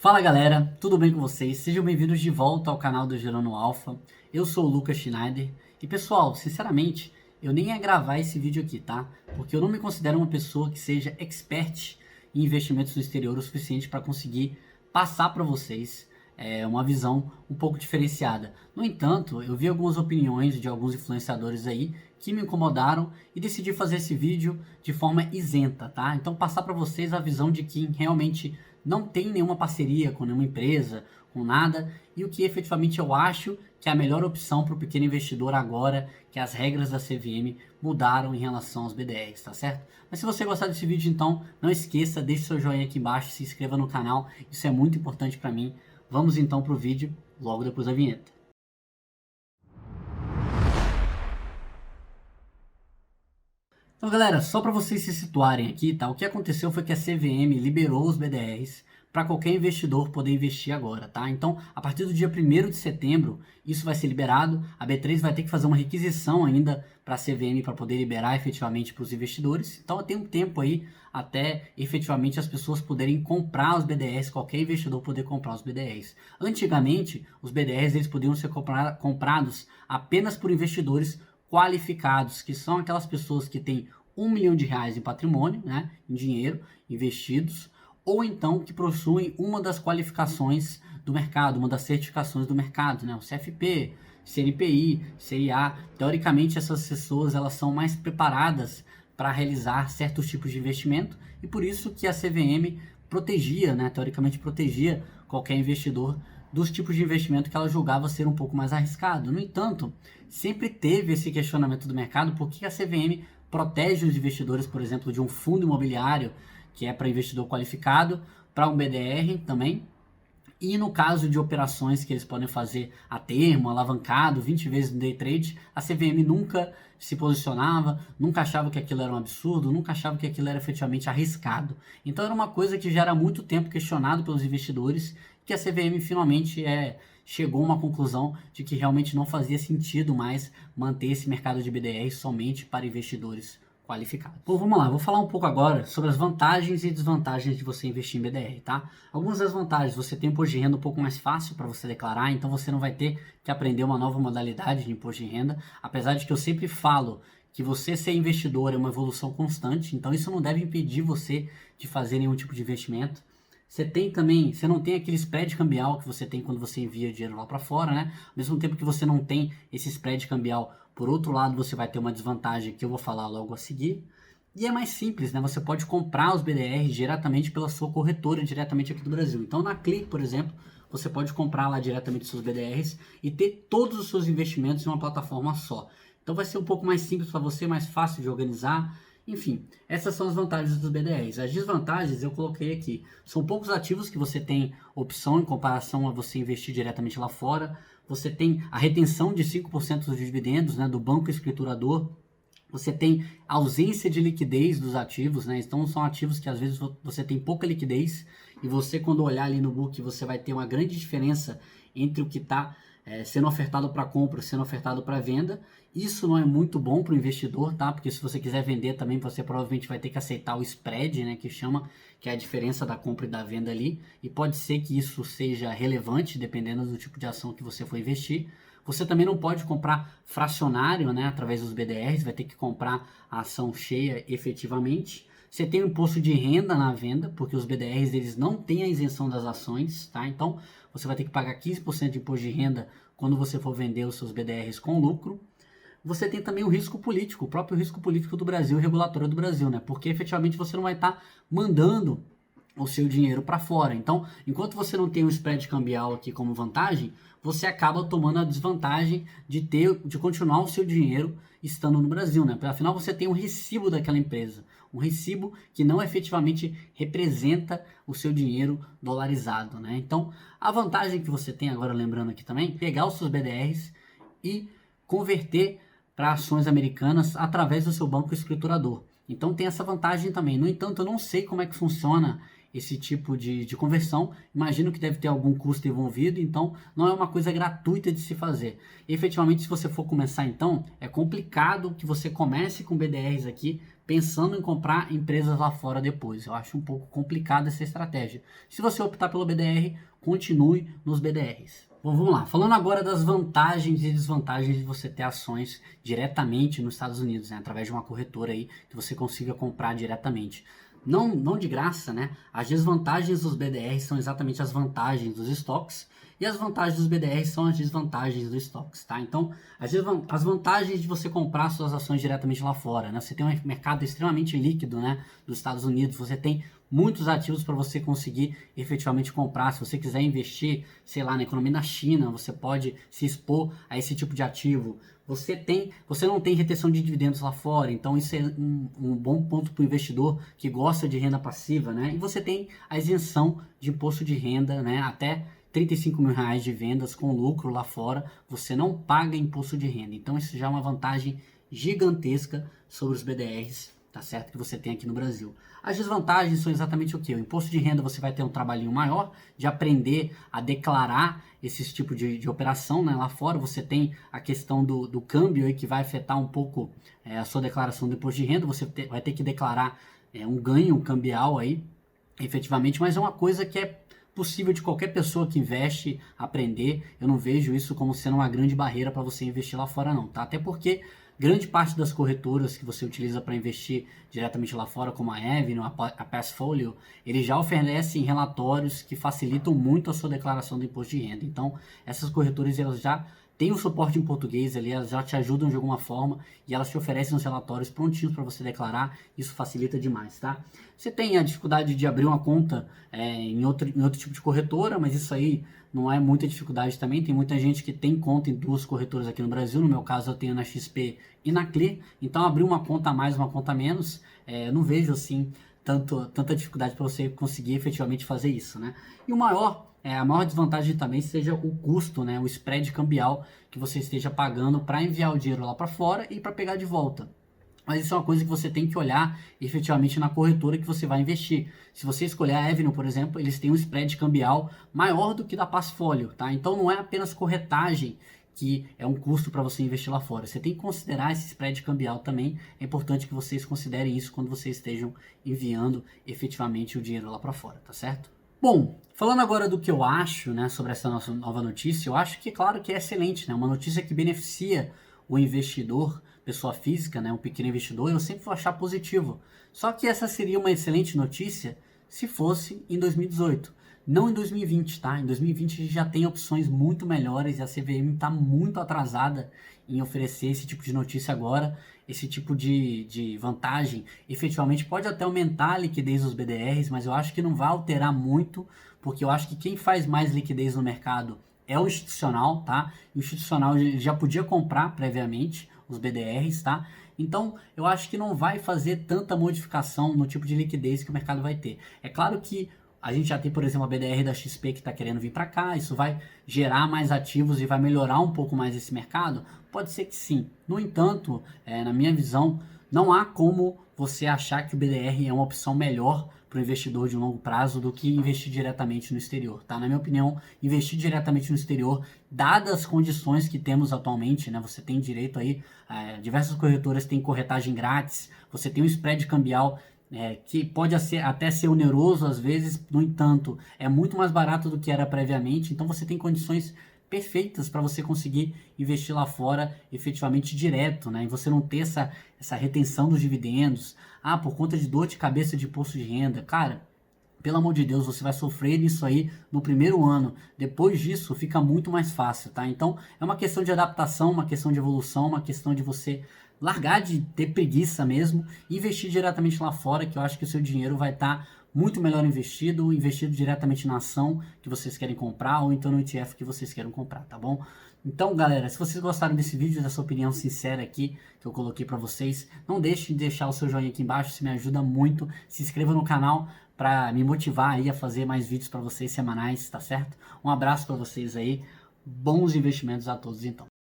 Fala galera, tudo bem com vocês? Sejam bem-vindos de volta ao canal do Gerando Alfa. Eu sou o Lucas Schneider e pessoal, sinceramente, eu nem ia gravar esse vídeo aqui, tá? Porque eu não me considero uma pessoa que seja expert em investimentos no exterior o suficiente para conseguir passar para vocês uma visão um pouco diferenciada. No entanto, eu vi algumas opiniões de alguns influenciadores aí que me incomodaram e decidi fazer esse vídeo de forma isenta, tá? Então passar para vocês a visão de quem realmente não tem nenhuma parceria com nenhuma empresa, com nada, e o que efetivamente eu acho que é a melhor opção para o pequeno investidor agora que as regras da CVM mudaram em relação aos BDRs, tá certo? Mas se você gostar desse vídeo, então, não esqueça, deixe seu joinha aqui embaixo, se inscreva no canal, isso é muito importante para mim. Vamos então para o vídeo, logo depois da vinheta. Então galera, só para vocês se situarem aqui, tá? O que aconteceu foi que a CVM liberou os BDRs para qualquer investidor poder investir agora, tá? Então, a partir do dia 1º de setembro, isso vai ser liberado. A B3 vai ter que fazer uma requisição ainda para a CVM para poder liberar efetivamente para os investidores. Então, tem um tempo aí até efetivamente as pessoas poderem comprar os BDRs, qualquer investidor poder comprar os BDRs. Antigamente, os BDRs eles podiam ser comprados apenas por investidores qualificados, que são aquelas pessoas que têm R$1 milhão em patrimônio, né, em dinheiro, investidos, ou então que possuem uma das qualificações do mercado, uma das certificações do mercado, né, o CFP, CNPI, CIA. Teoricamente, essas pessoas elas são mais preparadas para realizar certos tipos de investimento e por isso que a CVM protegia, né, teoricamente protegia qualquer investidor dos tipos de investimento que ela julgava ser um pouco mais arriscado. No entanto, sempre teve esse questionamento do mercado, por que a CVM protege os investidores, por exemplo, de um fundo imobiliário, que é para investidor qualificado, para um BDR também, e no caso de operações que eles podem fazer a termo, alavancado, 20 vezes no day trade, a CVM nunca se posicionava, nunca achava que aquilo era um absurdo, nunca achava que aquilo era efetivamente arriscado. Então era uma coisa que já era há muito tempo questionado pelos investidores, que a CVM finalmente chegou a uma conclusão de que realmente não fazia sentido mais manter esse mercado de BDR somente para investidores qualificados. Bom, vamos lá, vou falar um pouco agora sobre as vantagens e desvantagens de você investir em BDR, tá? Algumas das vantagens, você tem imposto de renda um pouco mais fácil para você declarar, então você não vai ter que aprender uma nova modalidade de imposto de renda, apesar de que eu sempre falo que você ser investidor é uma evolução constante, então isso não deve impedir você de fazer nenhum tipo de investimento. Você não tem aquele spread cambial que você tem quando você envia dinheiro lá para fora, né? Ao mesmo tempo que você não tem esse spread cambial, por outro lado, você vai ter uma desvantagem que eu vou falar logo a seguir. E é mais simples, né? Você pode comprar os BDRs diretamente pela sua corretora, diretamente aqui do Brasil. Então, na Click, por exemplo, você pode comprar lá diretamente os seus BDRs e ter todos os seus investimentos em uma plataforma só. Então, vai ser um pouco mais simples para você, mais fácil de organizar. Enfim, essas são as vantagens dos BDRs. As desvantagens eu coloquei aqui. São poucos ativos que você tem opção em comparação a você investir diretamente lá fora. Você tem a retenção de 5% dos dividendos, né, do banco escriturador. Você tem ausência de liquidez dos ativos, né? Então são ativos que às vezes você tem pouca liquidez e você quando olhar ali no book você vai ter uma grande diferença entre o que está sendo ofertado para compra, sendo ofertado para venda. Isso não é muito bom para o investidor, tá? Porque se você quiser vender também, você provavelmente vai ter que aceitar o spread, né? Que chama, que é a diferença da compra e da venda ali. E pode ser que isso seja relevante, dependendo do tipo de ação que você for investir. Você também não pode comprar fracionário, né? Através dos BDRs, vai ter que comprar a ação cheia efetivamente. Você tem o imposto de renda na venda, porque os BDRs eles não têm a isenção das ações, tá? Então, você vai ter que pagar 15% de imposto de renda quando você for vender os seus BDRs com lucro. Você tem também o risco político, o próprio risco político do Brasil, regulatório do Brasil, né? Porque efetivamente você não vai estar mandando o seu dinheiro para fora. Então, enquanto você não tem um spread cambial aqui como vantagem, você acaba tomando a desvantagem de continuar o seu dinheiro estando no Brasil, né? Porque afinal você tem um recibo daquela empresa, um recibo que não efetivamente representa o seu dinheiro dolarizado, né? Então, a vantagem que você tem agora, lembrando aqui também, pegar os seus BDRs e converter para ações americanas através do seu banco escriturador. Então tem essa vantagem também. No entanto, eu não sei como é que funciona esse tipo de conversão. Imagino que deve ter algum custo envolvido, então não é uma coisa gratuita de se fazer. E, efetivamente, se você for começar, então, é complicado que você comece com BDRs aqui pensando em comprar empresas lá fora depois. Eu acho um pouco complicada essa estratégia. Se você optar pelo BDR, continue nos BDRs. Bom, vamos lá. Falando agora das vantagens e desvantagens de você ter ações diretamente nos Estados Unidos, né? Através de uma corretora aí que você consiga comprar diretamente. Não de graça, né? As desvantagens dos BDRs são exatamente as vantagens dos estoques e as vantagens dos BDRs são as desvantagens dos estoques, tá? Então, as vantagens de você comprar suas ações diretamente lá fora, né? Você tem um mercado extremamente líquido, né? Dos Estados Unidos, você tem muitos ativos para você conseguir efetivamente comprar. Se você quiser investir, sei lá, na economia na China, você pode se expor a esse tipo de ativo. Você não tem retenção de dividendos lá fora, então isso é um bom ponto para o investidor que gosta de renda passiva, né? E você tem a isenção de imposto de renda, né? Até R$35 mil de vendas com lucro lá fora, você não paga imposto de renda. Então isso já é uma vantagem gigantesca sobre os BDRs, tá certo? Que você tem aqui no Brasil. As desvantagens são exatamente o que? O imposto de renda você vai ter um trabalhinho maior de aprender a declarar esse tipo de operação, né? Lá fora você tem a questão do câmbio aí que vai afetar um pouco a sua declaração do imposto de renda, você vai ter que declarar um ganho cambial aí, efetivamente, mas é uma coisa que é possível de qualquer pessoa que investe aprender. Eu não vejo isso como sendo uma grande barreira para você investir lá fora não, tá? Até porque grande parte das corretoras que você utiliza para investir diretamente lá fora, como a Avenue, a Passfolio, eles já oferecem relatórios que facilitam muito a sua declaração do imposto de renda. Então, essas corretoras elas já têm o suporte em português ali, elas já te ajudam de alguma forma e elas te oferecem os relatórios prontinhos para você declarar. Isso facilita demais, tá? Você tem a dificuldade de abrir uma conta em outro tipo de corretora, mas isso aí não é muita dificuldade também. Tem muita gente que tem conta em duas corretoras aqui no Brasil. No meu caso, eu tenho na XP e na Clear. Então, abrir uma conta a mais, uma conta a menos, eu não vejo assim tanta dificuldade para você conseguir efetivamente fazer isso, né? E a maior desvantagem também seja o custo, né? O spread cambial que você esteja pagando para enviar o dinheiro lá para fora e para pegar de volta. Mas isso é uma coisa que você tem que olhar efetivamente na corretora que você vai investir. Se você escolher a Avenue, por exemplo, eles têm um spread cambial maior do que da Passfolio, tá? Então não é apenas corretagem que é um custo para você investir lá fora. Você tem que considerar esse spread cambial também. É importante que vocês considerem isso quando vocês estejam enviando efetivamente o dinheiro lá para fora, tá certo? Bom, falando agora do que eu acho, né, sobre essa nossa nova notícia, eu acho que, claro, que é excelente, né? Uma notícia que beneficia o investidor, pessoa física, né, um pequeno investidor, eu sempre vou achar positivo. Só que essa seria uma excelente notícia se fosse em 2018, não em 2020, tá? Em 2020 a gente já tem opções muito melhores e a CVM está muito atrasada em oferecer esse tipo de notícia agora, esse tipo de vantagem. Efetivamente pode até aumentar a liquidez dos BDRs, mas eu acho que não vai alterar muito, porque eu acho que quem faz mais liquidez no mercado é o institucional, tá? O institucional já podia comprar previamente os BDRs, tá? Então, eu acho que não vai fazer tanta modificação no tipo de liquidez que o mercado vai ter. É claro que a gente já tem, por exemplo, a BDR da XP que está querendo vir para cá, isso vai gerar mais ativos e vai melhorar um pouco mais esse mercado? Pode ser que sim. No entanto, na minha visão, não há como você achar que o BDR é uma opção melhor para o investidor de longo prazo do que investir diretamente no exterior, tá? Na minha opinião, investir diretamente no exterior, dadas as condições que temos atualmente, né? Você tem direito aí, diversas corretoras têm corretagem grátis, você tem um spread cambial que pode até ser oneroso às vezes, no entanto, é muito mais barato do que era previamente, então você tem condições perfeitas para você conseguir investir lá fora efetivamente direto, né? E você não ter essa retenção dos dividendos, por conta de dor de cabeça de imposto de renda. Cara, pelo amor de Deus, você vai sofrer nisso aí no primeiro ano. Depois disso, fica muito mais fácil, tá? Então, é uma questão de adaptação, uma questão de evolução, uma questão de você largar de ter preguiça mesmo e investir diretamente lá fora, que eu acho que o seu dinheiro vai estar muito melhor investido diretamente na ação que vocês querem comprar ou então no ETF que vocês querem comprar, tá bom? Então, galera, se vocês gostaram desse vídeo, dessa opinião sincera aqui que eu coloquei para vocês, não deixe de deixar o seu joinha aqui embaixo, isso me ajuda muito. Se inscreva no canal para me motivar aí a fazer mais vídeos para vocês semanais, tá certo? Um abraço para vocês aí, bons investimentos a todos então.